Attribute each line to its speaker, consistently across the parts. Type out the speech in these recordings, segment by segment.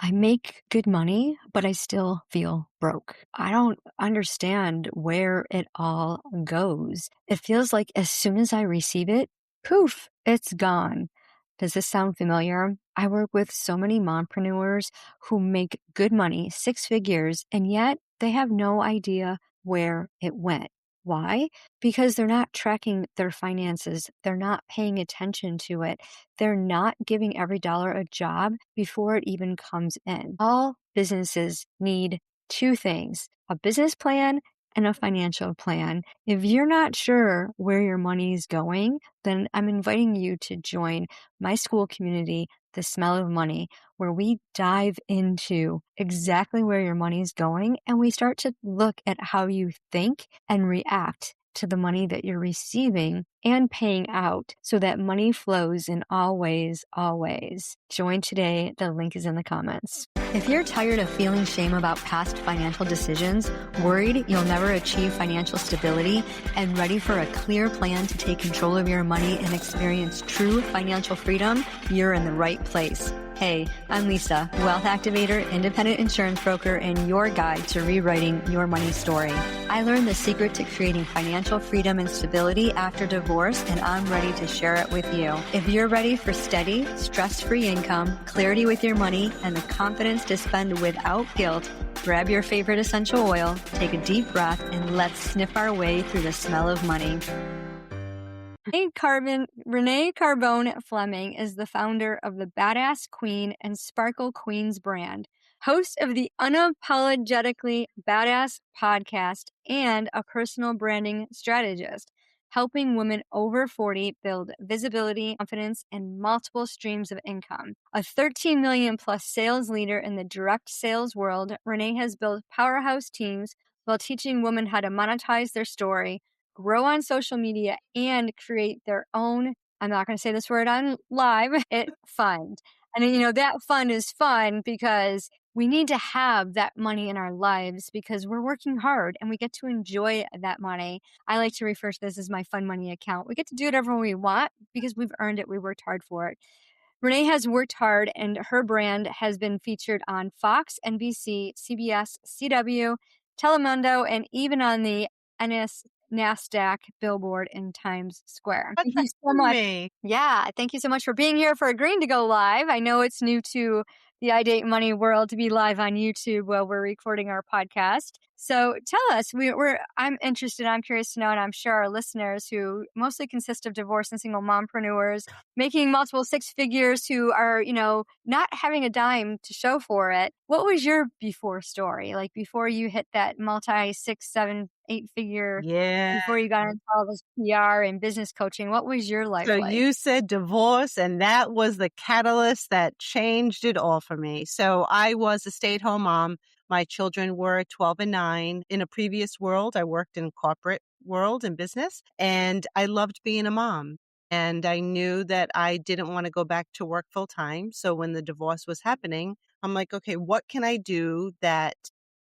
Speaker 1: I make good money, but I still feel broke. I don't understand where it all goes. It feels like as soon as I receive it, poof, it's gone. Does this sound familiar? I work with so many mompreneurs who make good money, six figures, and yet they have no idea where it went. Why? Because they're not tracking their finances. They're not paying attention to it. They're not giving every dollar a job before it even comes in. All businesses need two things, a business plan and a financial plan. If you're not sure where your money is going, then I'm inviting you to join my school community, The Smell of Money, where we dive into exactly where your money is going and we start to look at how you think and react to the money that you're receiving and paying out so that money flows in all ways, always. Join today. The link is in the comments. If you're tired of feeling shame about past financial decisions, worried you'll never achieve financial stability, and ready for a clear plan to take control of your money and experience true financial freedom, you're in the right place. Hey, I'm Lisa, wealth activator, independent insurance broker, and your guide to rewriting your money story. I learned the secret to creating financial freedom and stability after divorce, and I'm ready to share it with you. If you're ready for steady, stress-free income, clarity with your money, and the confidence to spend without guilt, grab your favorite essential oil, take a deep breath, and let's sniff our way through the smell of money. Renee Carbone Fleming is the founder of the Badass Queen and Sparkle Queens brand, host of the Unapologetically Badass podcast, and a personal branding strategist, helping women over 40 build visibility, confidence, and multiple streams of income. A 13 million plus sales leader in the direct sales world, Renee has built powerhouse teams while teaching women how to monetize their story, grow on social media, and create their own, I'm not going to say this word on live, fund. And that fund is fun because we need to have that money in our lives because we're working hard and we get to enjoy that money. I like to refer to this as my fun money account. We get to do whatever we want because we've earned it. We worked hard for it. Renee has worked hard, and her brand has been featured on Fox, NBC, CBS, CW, Telemundo, and even on the NASDAQ billboard in Times Square. Thank you so much. Yeah, thank you so much for being here, for agreeing to go live. I know it's new to the I Date Money world to be live on YouTube while we're recording our podcast. So tell us, I'm interested, I'm curious to know, and I'm sure our listeners, who mostly consist of divorced and single mompreneurs making multiple six figures, who are, not having a dime to show for it. What was your before story? Like before you hit that multi 6, 7, 8 figure, before you got into all this PR and business coaching, what was your life like?
Speaker 2: So you said divorce, and that was the catalyst that changed it all for me. So I was a stay-at-home mom. My children were 12 and 9. In a previous world, I worked in corporate world and business, and I loved being a mom. And I knew that I didn't want to go back to work full time. So when the divorce was happening, I'm like, okay, what can I do that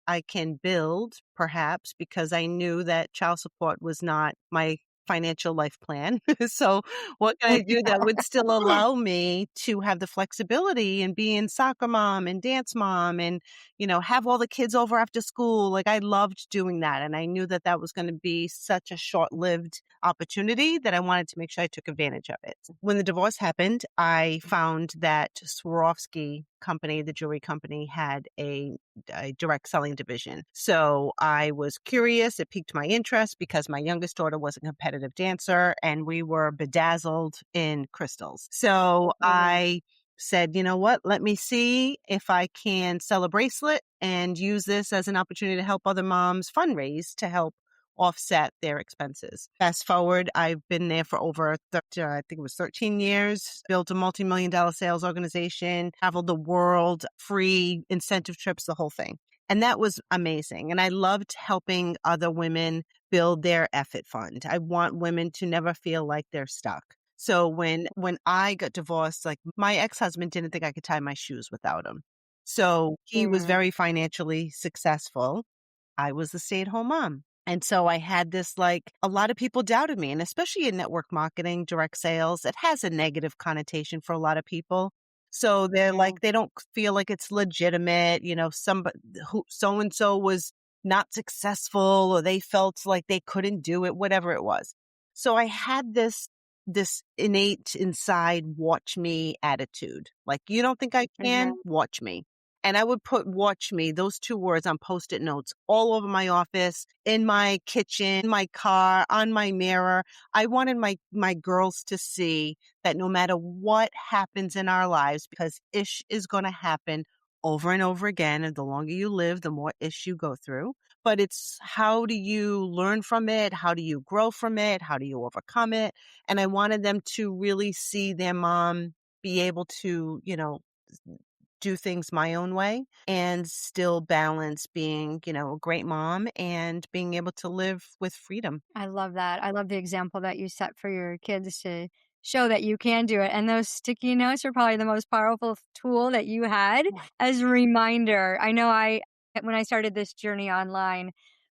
Speaker 2: I can build, perhaps, because I knew that child support was not my financial life plan. So what can I do that would still allow me to have the flexibility and being soccer mom and dance mom and, have all the kids over after school. Like I loved doing that. And I knew that that was going to be such a short-lived opportunity that I wanted to make sure I took advantage of it. When the divorce happened, I found that Swarovski company, the jewelry company, had a direct selling division. So I was curious. It piqued my interest because my youngest daughter was a competitive dancer and we were bedazzled in crystals. So I said, you know what, let me see if I can sell a bracelet and use this as an opportunity to help other moms fundraise to help offset their expenses. Fast forward, I've been there for over, I think it was 13 years, built a multi-million-dollar sales organization, traveled the world, free incentive trips, the whole thing. And that was amazing. And I loved helping other women build their effort fund. I want women to never feel like they're stuck. So when I got divorced, like my ex-husband didn't think I could tie my shoes without him. So he was very financially successful. I was the stay-at-home mom. And so I had this, a lot of people doubted me, and especially in network marketing, direct sales, it has a negative connotation for a lot of people. So they're
Speaker 1: Mm.
Speaker 2: like, they don't feel like it's legitimate, somebody who so and so was not successful or they felt like they couldn't do it, whatever it was. So I had this innate inside watch me attitude. Like, you don't think I can?
Speaker 1: Mhm.
Speaker 2: Watch me. And I would put watch me, those two words on Post-it notes all over my office, in my kitchen, in my car, on my mirror. I wanted my girls to see that no matter what happens in our lives, because ish is going to happen over and over again. And the longer you live, the more ish you go through. But it's, how do you learn from it? How do you grow from it? How do you overcome it? And I wanted them to really see their mom be able to, do things my own way and still balance being, a great mom and being able to live with freedom.
Speaker 1: I love that. I love the example that you set for your kids to show that you can do it. And those sticky notes are probably the most powerful tool that you had
Speaker 2: Yeah.
Speaker 1: as a reminder. I know when I started this journey online,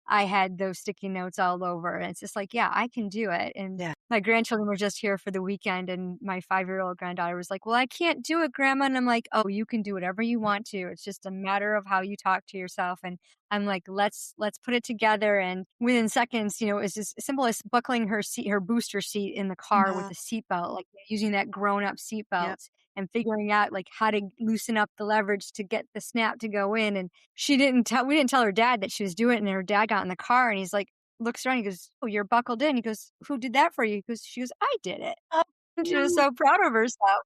Speaker 1: I had those sticky notes all over. And it's just like, yeah, I can do it. And
Speaker 2: Yeah.
Speaker 1: my grandchildren were just here for the weekend, and my 5-year-old granddaughter was like, well, I can't do it, Grandma. And I'm like, oh, you can do whatever you want to. It's just a matter of how you talk to yourself. And I'm like, let's put it together. And within seconds, it's just as simple as buckling her booster seat in the car with
Speaker 2: Yeah.
Speaker 1: the seatbelt, like using that grown up
Speaker 2: Yeah.
Speaker 1: seatbelt and figuring out like how to loosen up the leverage to get the snap to go in. And we didn't tell her dad that she was doing it. And her dad got in the car and he's like, looks around, he goes, oh, you're buckled in. He goes, who did that for you? She goes, I did it.
Speaker 2: Oh,
Speaker 1: And she was
Speaker 2: no.
Speaker 1: so proud of herself.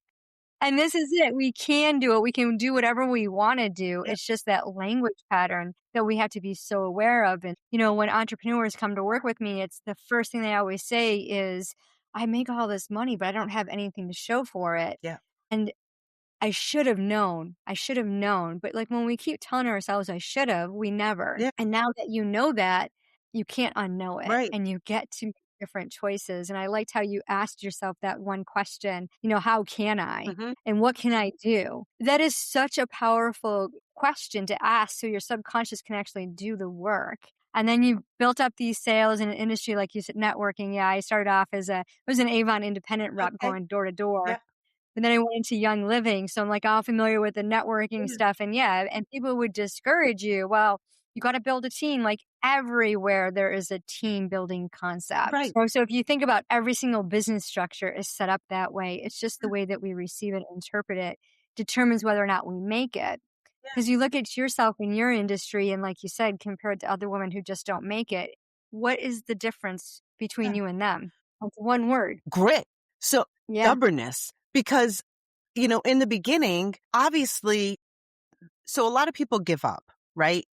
Speaker 1: And this is it. We can do it. We can do whatever we want to do.
Speaker 2: Yeah.
Speaker 1: It's just that language pattern that we have to be so aware of. And, when entrepreneurs come to work with me, it's the first thing they always say is, I make all this money, but I don't have anything to show for it.
Speaker 2: Yeah.
Speaker 1: And I should have known. I should have known. But like when we keep telling ourselves, I should have, we never.
Speaker 2: Yeah.
Speaker 1: And now that you know that, you can't unknow it
Speaker 2: Right.
Speaker 1: and you get to make different choices. And I liked how you asked yourself that one question, how can I?
Speaker 2: Hmm.
Speaker 1: And what can I do? That is such a powerful question to ask so your subconscious can actually do the work. And then you built up these sales in an industry, like you said, networking. Yeah, I started off I was an Avon independent rep
Speaker 2: Okay.
Speaker 1: going door to door.
Speaker 2: Yeah.
Speaker 1: And then I went into Young Living, so I'm, like, all familiar with the networking
Speaker 2: Yeah.
Speaker 1: stuff, and yeah, and people would discourage you, "Well, you gotta build a team," like, everywhere there is a team building concept.
Speaker 2: Right.
Speaker 1: So if you think about every single business structure is set up that way, it's just the way that we receive it and interpret it determines whether or not we make it.
Speaker 2: Yeah.
Speaker 1: Because you look at yourself in your industry and like you said, compared to other women who just don't make it, what is the difference between
Speaker 2: Yeah.
Speaker 1: you and them? It's one word.
Speaker 2: Grit. So
Speaker 1: Yeah.
Speaker 2: stubbornness, because, in the beginning, obviously, so a lot of people give up, right?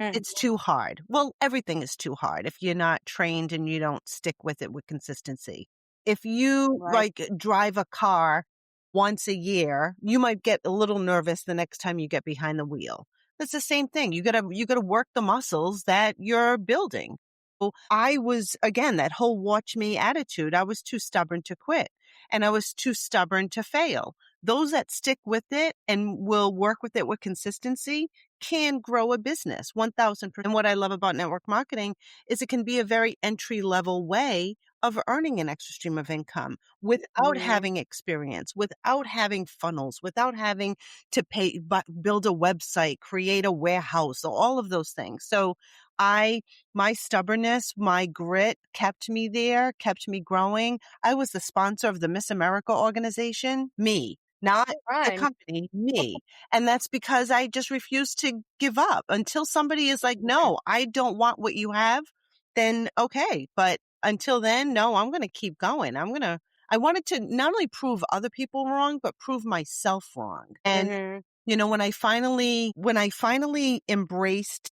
Speaker 1: Mm.
Speaker 2: It's too hard. Well, everything is too hard if you're not trained and you don't stick with it with consistency. If you
Speaker 1: Right.
Speaker 2: like drive a car once a year, you might get a little nervous the next time you get behind the wheel. It's the same thing. You gotta work the muscles that you're building. So I was, again, that whole watch me attitude. I was too stubborn to quit and I was too stubborn to fail. Those that stick with it and will work with it with consistency can grow a business 1000%. And what I love about network marketing is it can be a very entry level way of earning an extra stream of income without
Speaker 1: Mhm.
Speaker 2: having experience, without having funnels, without having to pay, but build a website, create a warehouse, all of those things. So my stubbornness, my grit kept me there, kept me growing. I was the sponsor of the Miss America organization, me, not the
Speaker 1: Right.
Speaker 2: company, me. And that's because I just refuse to give up until somebody is like,
Speaker 1: Mhm.
Speaker 2: no, I don't want what you have. Then okay. But until then, no, I'm going to keep going. I wanted to not only prove other people wrong, but prove myself wrong. And,
Speaker 1: Mhm.
Speaker 2: when I finally embraced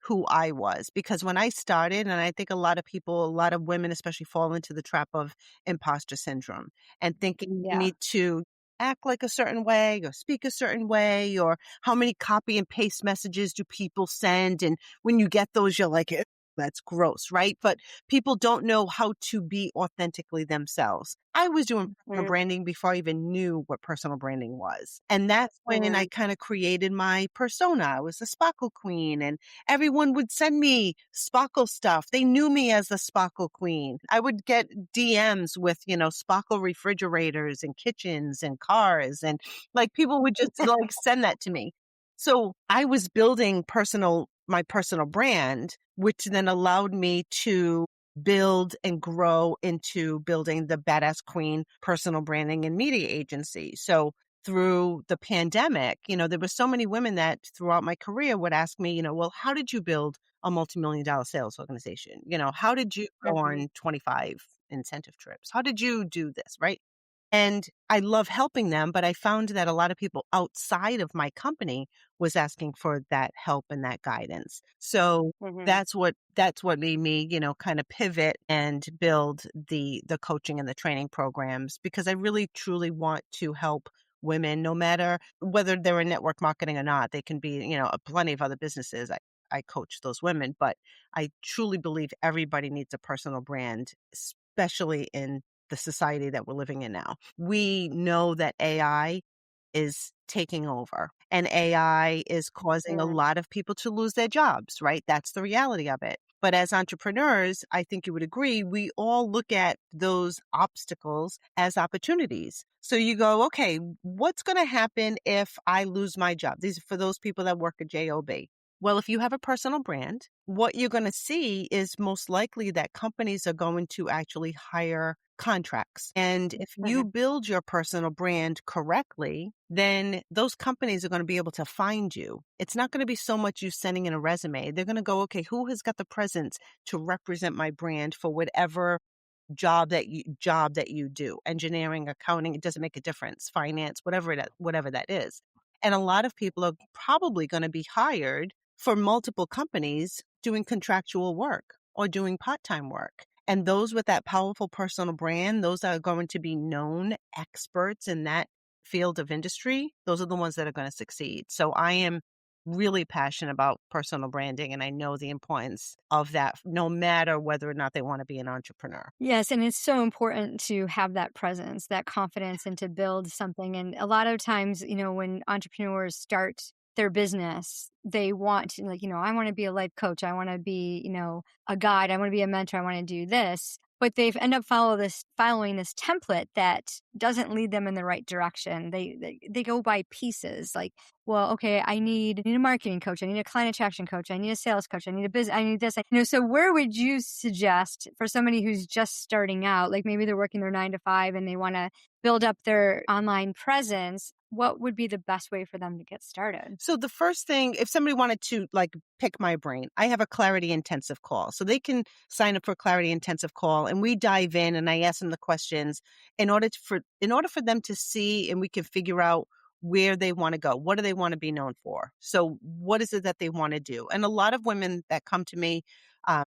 Speaker 2: who I was, because when I started, and I think a lot of women especially fall into the trap of imposter syndrome and thinking you
Speaker 1: Yeah.
Speaker 2: need to act like a certain way or speak a certain way, or how many copy and paste messages do people send? And when you get those, you're like, that's gross, right? But people don't know how to be authentically themselves. I was doing personal
Speaker 1: Mhm,
Speaker 2: branding before I even knew what personal branding was. And that's when I
Speaker 1: mhm.
Speaker 2: kind of created my persona. I was a sparkle queen, and everyone would send me sparkle stuff. They knew me as the sparkle queen. I would get DMs with, sparkle refrigerators and kitchens and cars. And like people would just like send that to me. So I was building my personal brand, which then allowed me to build and grow into building the Badass Queen personal branding and media agency. So through the pandemic, there were so many women that throughout my career would ask me, well, how did you build a multi-million dollar sales organization? How did you go
Speaker 1: Mhm.
Speaker 2: on 25 incentive trips? How did you do this? Right. And I love helping them, but I found that a lot of people outside of my company was asking for that help and that guidance. So
Speaker 1: Mhm.
Speaker 2: that's what made me, kind of pivot and build the coaching and the training programs, because I really truly want to help women, no matter whether they're in network marketing or not. They can be, plenty of other businesses. I coach those women, but I truly believe everybody needs a personal brand, especially in the society that we're living in now. We know that AI is taking over, and AI is causing a
Speaker 1: Mhm.
Speaker 2: lot of people to lose their jobs, right? That's the reality of it. But as entrepreneurs, I think you would agree, we all look at those obstacles as opportunities. So you go, okay, what's going to happen if I lose my job? These are for those people that work at JOB. Well, if you have a personal brand, what you're going to see is most likely that companies are going to actually hire contracts. And if you
Speaker 1: Mhm.
Speaker 2: build your personal brand correctly, then those companies are going to be able to find you. It's not going to be so much you sending in a resume. They're going to go, okay, who has got the presence to represent my brand for whatever job that you do? Engineering, accounting, it doesn't make a difference. Finance, whatever that is. And a lot of people are probably going to be hired for multiple companies doing contractual work or doing part-time work. And those with that powerful personal brand, those that are going to be known experts in that field of industry, those are the ones that are going to succeed. So I am really passionate about personal branding, and I know the importance of that no matter whether or not they want to be an entrepreneur.
Speaker 1: Yes, and it's so important to have that presence, that confidence, and to build something. And a lot of times, when entrepreneurs start their business, they want to, like, I want to be a life coach. I want to be, a guide. I want to be a mentor. I want to do this. But they end up following this template that doesn't lead them in the right direction. They go by pieces. Like, well, okay, I need a marketing coach. I need a client attraction coach. I need a sales coach. I need a business. I need this. So where would you suggest for somebody who's just starting out, like maybe they're working their 9 to 5 and they want to build up their online presence? What would be the best way for them to get started?
Speaker 2: So the first thing, if somebody wanted to like pick my brain, I have a clarity intensive call. So they can sign up for a clarity intensive call, and we dive in and I ask them the questions in order for them to see, and we can figure out where they want to go. What do they want to be known for? So what is it that they want to do? And a lot of women that come to me,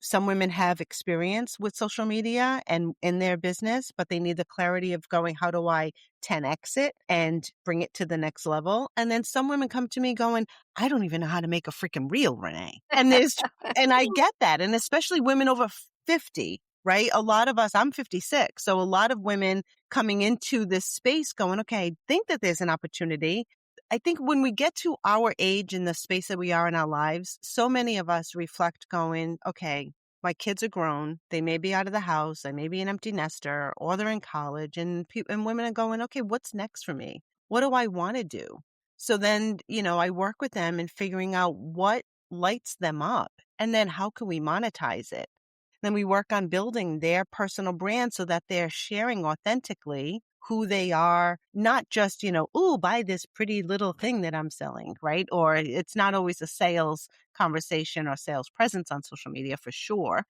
Speaker 2: some women have experience with social media and in their business, but they need the clarity of going, how do I 10x it and bring it to the next level? And then some women come to me going, I don't even know how to make a freaking reel, Renee. And I get that. And especially women over 50, right? A lot of us, I'm 56. So a lot of women coming into this space going, okay, I think that there's an opportunity. I think when we get to our age in the space that we are in our lives, so many of us reflect going, okay, my kids are grown. They may be out of the house. I may be an empty nester, or they're in college, and and women are going, okay, what's next for me? What do I want to do? So then, I work with them in figuring out what lights them up, and then how can we monetize it? Then we work on building their personal brand so that they're sharing authentically who they are, not just, ooh, buy this pretty little thing that I'm selling, right? Or it's not always a sales conversation or sales presence on social media for sure.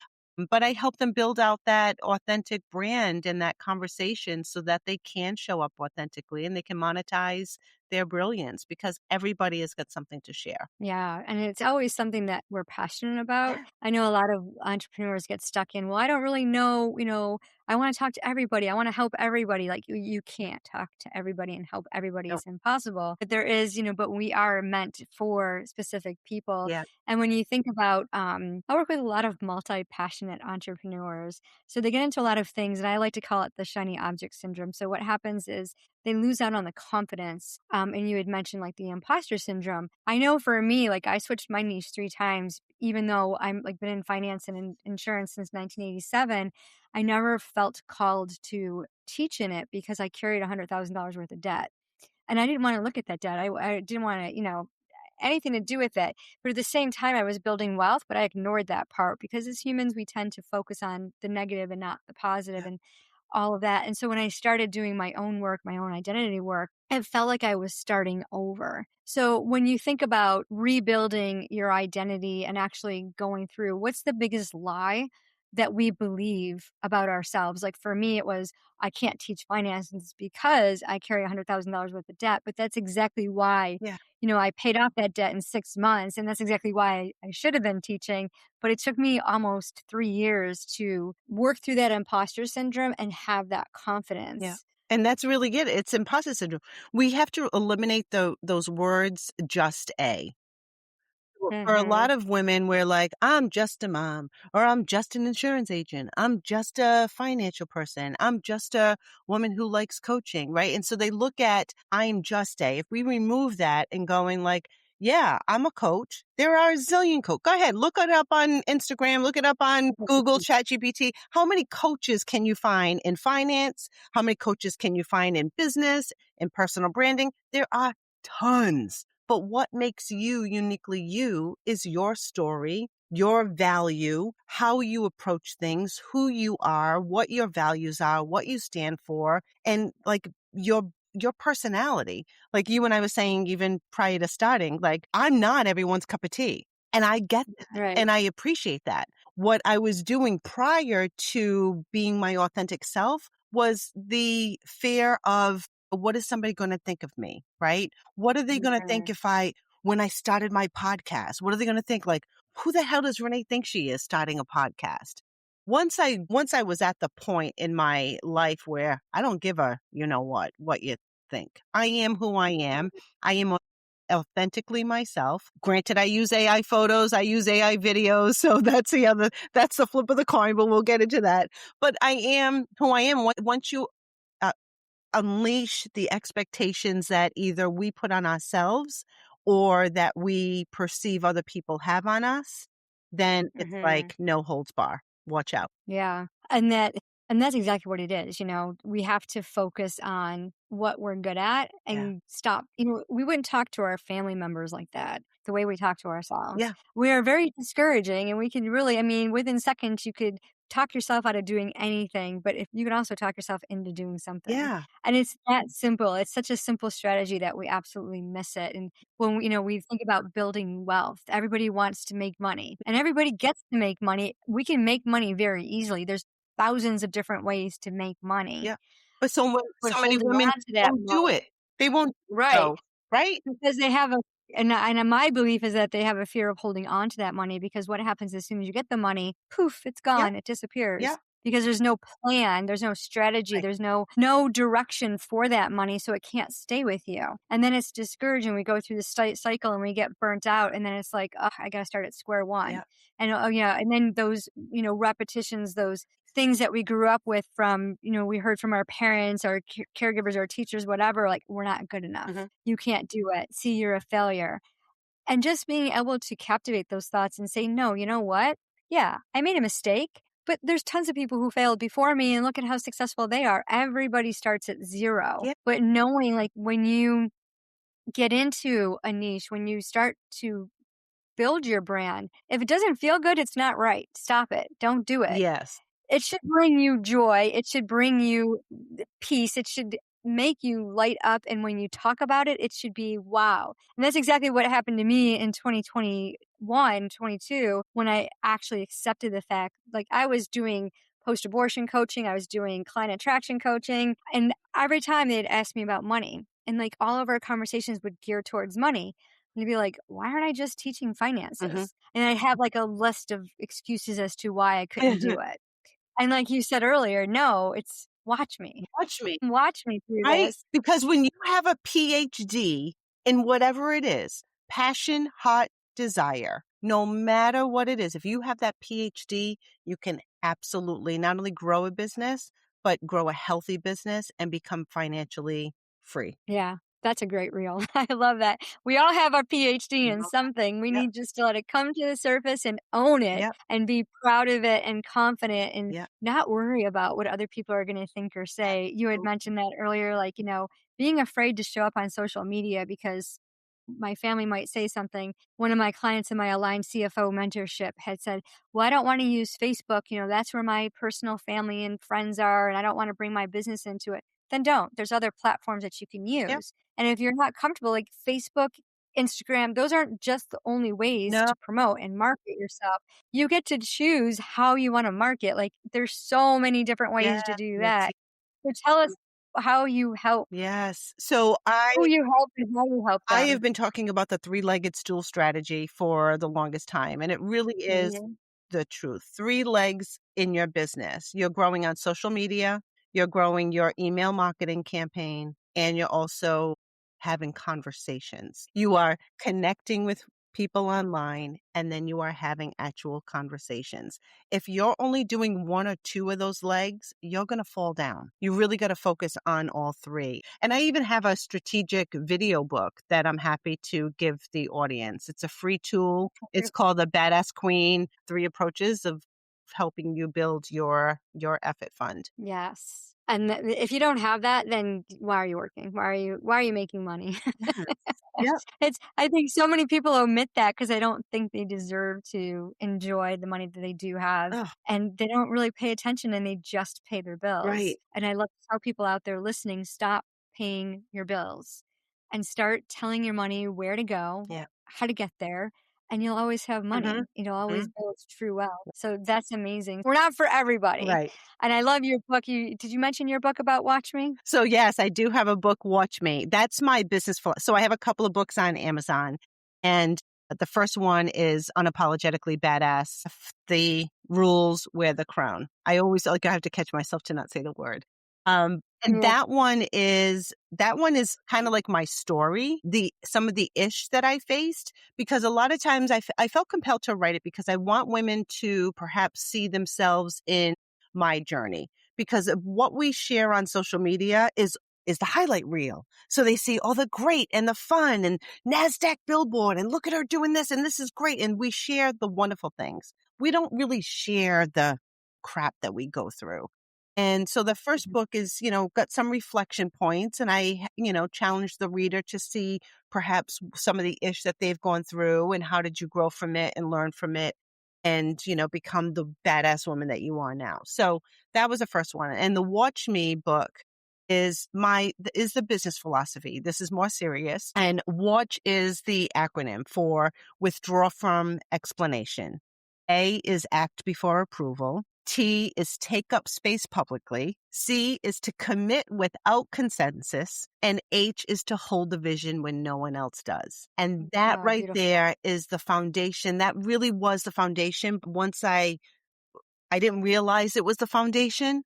Speaker 2: But I help them build out that authentic brand and that conversation so that they can show up authentically and they can monetize their brilliance, because everybody has got something to share.
Speaker 1: Yeah, and it's always something that we're passionate about. I know a lot of entrepreneurs get stuck in, well, I don't really know, I want to talk to everybody. I want to help everybody. Like you can't talk to everybody and help everybody.
Speaker 2: No.
Speaker 1: It's impossible. But there is, but we are meant for specific people.
Speaker 2: Yeah.
Speaker 1: And when you think about, I work with a lot of multi-passionate entrepreneurs. So they get into a lot of things, and I like to call it the shiny object syndrome. So what happens is they lose out on the confidence. And you had mentioned like the imposter syndrome. I know for me, like I switched my niche 3 times, even though I'm like been in finance and insurance since 1987. I never felt called to teach in it because I carried $100,000 worth of debt. And I didn't want to look at that debt. I didn't want to, anything to do with it. But at the same time, I was building wealth, but I ignored that part because as humans, we tend to focus on the negative and not the positive.
Speaker 2: Yeah.
Speaker 1: And all of that. And so when I started doing my own work, my own identity work, it felt like I was starting over. So when you think about rebuilding your identity and actually going through, what's the biggest lie that we believe about ourselves? Like for me, it was, I can't teach finances because I carry $100,000 worth of debt. But that's exactly why,
Speaker 2: Yeah.
Speaker 1: I paid off that debt in 6 months. And that's exactly why I should have been teaching. But it took me almost 3 years to work through that imposter syndrome and have that
Speaker 2: Yeah.
Speaker 1: confidence.
Speaker 2: And that's really it. It's imposter syndrome. We have to eliminate those words, just a. For a
Speaker 1: Hmm.
Speaker 2: lot of women, we're like, I'm just a mom, or I'm just an insurance agent. I'm just a financial person. I'm just a woman who likes coaching, right? And so they look at I'm just a. If we remove that and going like, yeah, I'm a coach. There are a zillion coach. Go ahead, look it up on Instagram, look it up on Google, ChatGPT. How many coaches can you find in finance? How many coaches can you find in business, in personal branding? There are tons. But what makes you uniquely you is your story, your value, how you approach things, who you are, what your values are, what you stand for, and like your personality. Like you and I was saying even prior to starting, like I'm not everyone's cup of tea. And I get that.
Speaker 1: Right.
Speaker 2: And I appreciate that. What I was doing prior to being my authentic self was the fear of what is somebody going to think of me, right? What are they going to think
Speaker 1: Mhm.
Speaker 2: if when I started my podcast, what are they going to think? Like, who the hell does Renee think she is starting a podcast? Once I was at the point in my life where I don't give a, what you think. I am who I am. I am authentically myself. Granted, I use AI photos, I use AI videos. So that's the flip of the coin, but we'll get into that. But I am who I am. Once you uh, unleash the expectations that either we put on ourselves or that we perceive other people have on us, then it's
Speaker 1: Mhm.
Speaker 2: like no holds bar. Watch out.
Speaker 1: Yeah. And that's exactly what it is. We have to focus on what we're good at
Speaker 2: Yeah.
Speaker 1: and stop. We wouldn't talk to our family members like that, the way we talk to ourselves.
Speaker 2: Yeah.
Speaker 1: We are very discouraging and we can really, within seconds you could talk yourself out of doing anything, but if you can also talk yourself into doing something.
Speaker 2: Yeah.
Speaker 1: And it's that simple. It's such a simple strategy that we absolutely miss it. And when we think about building wealth, everybody wants to make money and everybody gets to make money. We can make money very easily. There's thousands of different ways to make money,
Speaker 2: Yeah. But
Speaker 1: but
Speaker 2: so many
Speaker 1: holding
Speaker 2: women
Speaker 1: on to that
Speaker 2: won't do it. They won't do it
Speaker 1: right.
Speaker 2: though. Right?
Speaker 1: Because they have and my belief is that they have a fear of holding on to that money because what happens as soon as you get the money, poof, it's
Speaker 2: Yeah.
Speaker 1: gone, it
Speaker 2: Yeah.
Speaker 1: disappears. Because there's no plan, there's no strategy,
Speaker 2: Right.
Speaker 1: there's no direction for that money, so it can't stay with you. And then it's discouraging. We go through the cycle and we get burnt out, and then it's like, oh, I got to start at square one.
Speaker 2: Yeah.
Speaker 1: And oh yeah, and then those repetitions, those things that we grew up with from, we heard from our parents, our caregivers, our teachers, whatever, like, we're not good enough.
Speaker 2: Hmm.
Speaker 1: You can't do it. See, you're a failure. And just being able to captivate those thoughts and say, no, you know what? Yeah, I made a mistake, but there's tons of people who failed before me and look at how successful they are. Everybody starts at zero.
Speaker 2: Yeah.
Speaker 1: But knowing like when you get into a niche, when you start to build your brand, if it doesn't feel good, it's not right. Stop it. Don't do it.
Speaker 2: Yes.
Speaker 1: It should bring you joy. It should bring you peace. It should make you light up. And when you talk about it, it should be wow. And that's exactly what happened to me in 2021, 22, when I actually accepted the fact, like I was doing post-abortion coaching. I was doing client attraction coaching. And every time they'd ask me about money and like all of our conversations would gear towards money. And I'd be like, why aren't I just teaching
Speaker 2: Hmm.
Speaker 1: finances? And I'd have like a list of excuses as to why I couldn't do it. And like you said earlier, no, it's watch me.
Speaker 2: Watch me.
Speaker 1: Watch me through
Speaker 2: Right?
Speaker 1: this.
Speaker 2: Because when you have a PhD in whatever it is, passion, heart, desire, no matter what it is, if you have that PhD, you can absolutely not only grow a business, but grow a healthy business and become financially free.
Speaker 1: Yeah, that's a great reel. I love that. We all have our PhD
Speaker 2: You
Speaker 1: in
Speaker 2: know?
Speaker 1: something. We
Speaker 2: Yep.
Speaker 1: need just to let it come to the surface and own it
Speaker 2: Yep.
Speaker 1: and be proud of it and confident and
Speaker 2: Yep.
Speaker 1: not worry about what other people are going to think or say. You had mentioned that earlier, like, being afraid to show up on social media because my family might say something. One of my clients in my aligned CFO mentorship had said, "Well, I don't want to use Facebook. That's where my personal family and friends are, and I don't want to bring my business into it." Then don't. There's other platforms that you can
Speaker 2: Yep.
Speaker 1: use. And if you're not comfortable, like Facebook, Instagram, those aren't just the only ways
Speaker 2: No.
Speaker 1: to promote and market yourself. You get to choose how you want to market. Like there's so many different
Speaker 2: Yeah.
Speaker 1: ways to do
Speaker 2: It's
Speaker 1: that. So tell us how you help,
Speaker 2: yes. So
Speaker 1: who you help, and how you help
Speaker 2: I have
Speaker 1: them.
Speaker 2: been talking about the three-legged stool strategy for the longest time, and it really is
Speaker 1: Yeah.
Speaker 2: the truth. Three legs in your business. You're growing on social media, you're growing your email marketing campaign, and you're also having conversations. You are connecting with people online, and then you are having actual conversations. If you're only doing one or two of those legs, you're going to fall down. You really got to focus on all three. And I even have a strategic video book that I'm happy to give the audience. It's a free tool. It's called The Badass Queen: Three Approaches of Helping You Build Your effort fund.
Speaker 1: Yes. And if you don't have that, then why are you working? Why are you making money?
Speaker 2: Yes. Yep.
Speaker 1: I think so many people omit that because they don't think they deserve to enjoy the money that they do have,
Speaker 2: Oh,
Speaker 1: and they don't really pay attention and they just pay their bills.
Speaker 2: right.
Speaker 1: And I love to tell people out there listening, stop paying your bills and start telling your money where to go,
Speaker 2: Yeah.
Speaker 1: how to get there, and you'll always have
Speaker 2: Hmm.
Speaker 1: money. You'll always
Speaker 2: Hmm.
Speaker 1: build true wealth. So that's amazing. We're not for everybody.
Speaker 2: Right.
Speaker 1: And I love your book. Did you mention your book about Watch Me?
Speaker 2: So yes, I do have a book, Watch Me. That's my business so I have a couple of books on Amazon. And the first one is Unapologetically Badass. The rules wear the crown. I have to catch myself to not say the word. And
Speaker 1: Yeah.
Speaker 2: that one is kind of like my story, some of the ish that I faced, because a lot of times I felt compelled to write it because I want women to perhaps see themselves in my journey, because of what we share on social media is the highlight reel. So they see all the great and the fun and NASDAQ billboard and look at her doing this and this is great. And we share the wonderful things. We don't really share the crap that we go through. And so the first book is, got some reflection points, and I, challenge the reader to see perhaps some of the ish that they've gone through and how did you grow from it and learn from it and, become the badass woman that you are now. So that was the first one. And the Watch Me book is the business philosophy. This is more serious. And WATCH is the acronym for withdraw from explanation. A is act before approval. T is take up space publicly. C is to commit without consensus. And H is to hold the vision when no one else does. And that
Speaker 1: Oh,
Speaker 2: right
Speaker 1: beautiful.
Speaker 2: there is the foundation. That really was the foundation. But once I didn't realize it was the foundation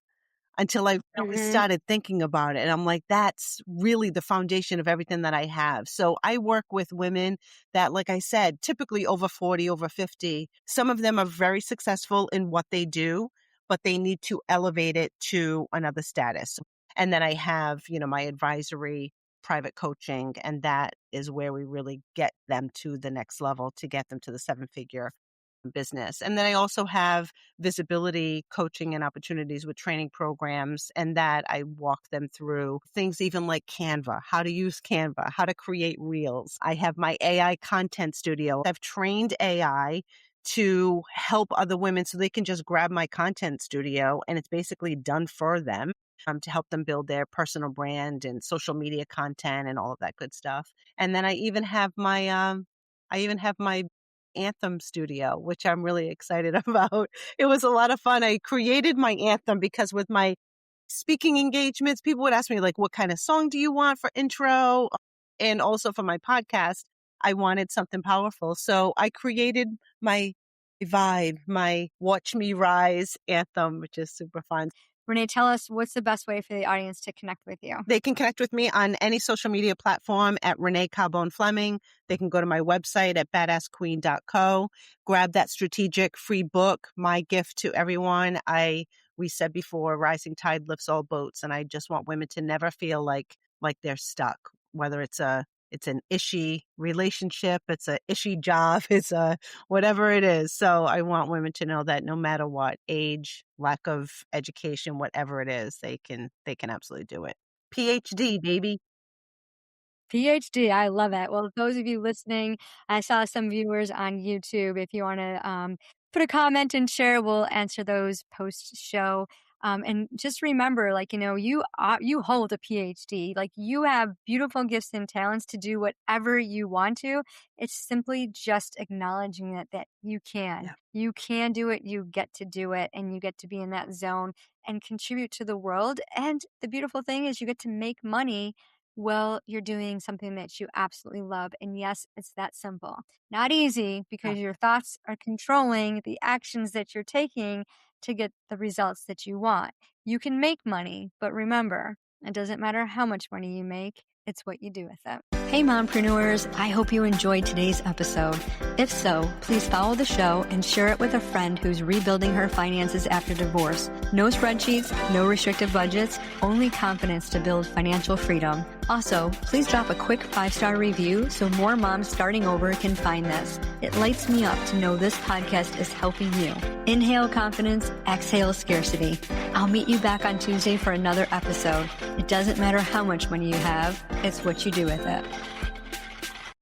Speaker 2: until I really
Speaker 1: Mhm.
Speaker 2: started thinking about it. And I'm like, that's really the foundation of everything that I have. So I work with women that, like I said, typically over 40, over 50. Some of them are very successful in what they do, but they need to elevate it to another status. And then I have, my advisory private coaching, and that is where we really get them to the next level to get them to the seven-figure business. And then I also have visibility coaching and opportunities with training programs, and that I walk them through things even like Canva, how to use Canva, how to create reels. I have my AI content studio. I've trained AI to help other women so they can just grab my content studio and it's basically done for them. To help them build their personal brand and social media content and all of that good stuff. And then I even have my anthem studio, which I'm really excited about. It was a lot of fun. I created my anthem because with my speaking engagements, people would ask me like, what kind of song do you want for intro? And also for my podcast, I wanted something powerful. So I created my Vibe, my Watch Me Rise anthem, which is super fun.
Speaker 1: Renee, tell us what's the best way for the audience to connect with you?
Speaker 2: They can connect with me on any social media platform at Renee Carbone Fleming. They can go to my website at badassqueen.co, grab that strategic free book, My Gift to Everyone. We said before, rising tide lifts all boats, and I just want women to never feel like they're stuck, whether it's an ishy relationship, it's a ishy job, it's a whatever it is. So I want women to know that no matter what age, lack of education, whatever it is, they can absolutely do it. PhD, baby.
Speaker 1: PhD, I love it. Well, those of you listening, I saw some viewers on YouTube. If you want to put a comment and share, we'll answer those post show. And just remember, like, you hold a PhD. Like, you have beautiful gifts and talents to do whatever you want to. It's simply just acknowledging that you can.
Speaker 2: Yeah.
Speaker 1: You can do it. You get to do it, and you get to be in that zone and contribute to the world. And the beautiful thing is, you get to make money. Well, you're doing something that you absolutely love. And yes, it's that simple. Not easy,
Speaker 2: Yeah.
Speaker 1: because your thoughts are controlling the actions that you're taking to get the results that you want. You can make money, but remember, it doesn't matter how much money you make, it's what you do with it. Hey, mompreneurs, I hope you enjoyed today's episode. If so, please follow the show and share it with a friend who's rebuilding her finances after divorce. No spreadsheets, no restrictive budgets, only confidence to build financial freedom. Also, please drop a quick 5-star review so more moms starting over can find this. It lights me up to know this podcast is helping you. Inhale confidence, exhale scarcity. I'll meet you back on Tuesday for another episode. It doesn't matter how much money you have, it's what you do with it.